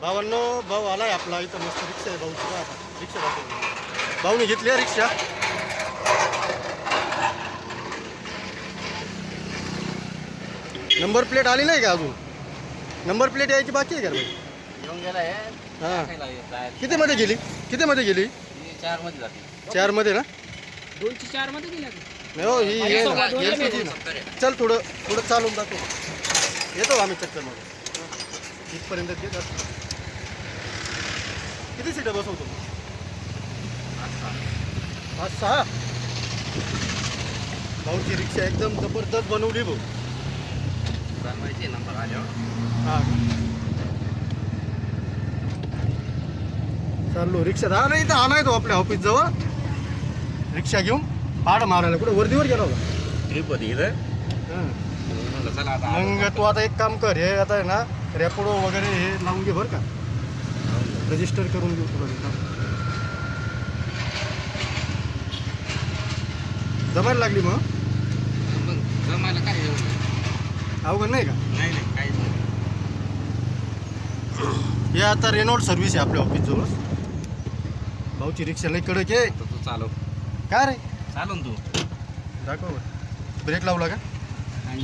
भावांनो, भाऊ आलाय आपला इथं मस्त रिक्षा आहे भाऊची का आता रिक्षा दाखव. भाऊने घेतली आहे रिक्षा. नंबर प्लेट आली नाही का अजून? नंबर प्लेट यायची बाकी आहे का भाई? येऊन गेलाय. हां, कितीमध्ये गेली? कितीमध्ये गेली? 4 मध्ये जाते. 4 मध्ये ना? 2ची 4 मध्ये गेल्या नाही हो, ही आहे ना, LPG ना. चल थोडं थोडं चालून दाखव. येतो आम्ही चक्करमध्ये इथपर्यंत येत. किती सीटं बसवतो? 5-6. भाऊची रिक्षा एकदम जबरदस्त बनवली भाऊ. माहिती नंबर आल्यावर. हां, चाललो रिक्षा नाही तर आणाय तो आपल्या ऑफिस जवळ रिक्षा घेऊन भाडं मारायला. कुठे वर्दीवर गेला होता? ट्रिप होती इथं. हां, म्हणलं चला आता मग तू आता एक काम कर, हे आता आहे ना रॅपिडो वगैरे हे लावून घे बरं का, रजिस्टर करून घेऊ तुला काम. जमायला लागली मग मग जमायला काय एवढं? अवघड नाही का? नाही नाही काहीच नाही. हे आता रेनॉल्ड सर्व्हिस आहे आपल्या ऑफिस जवळ. भाऊची रिक्षा लई कडक आहे. तर तू चालव. काय रे चालव ना तू. दाखव. ब्रेक लावला का? नाही